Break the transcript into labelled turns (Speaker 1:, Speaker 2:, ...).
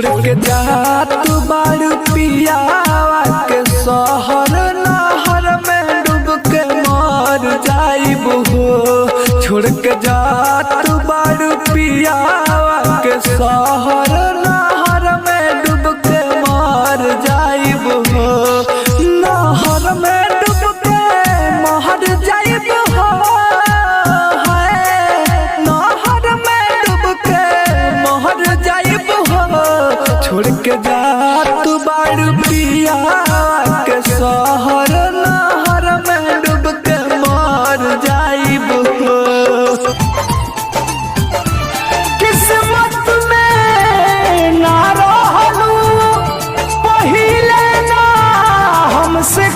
Speaker 1: छोड़ के जात बारू पियावा के शहर नहर में डूब के मर जाइब हो। छोड़ के जात बारू पियावा के शहर नहर में डूब के मर जाइब हो। नहर में डूब के मर जाइब हो। नहर में डूब के मर जाइब हो। छोड़ के जात बारू पियावा के शहर नहर में डूब के मर जाइब हो। किस्मत में ना रहलू पहिले ना हमसे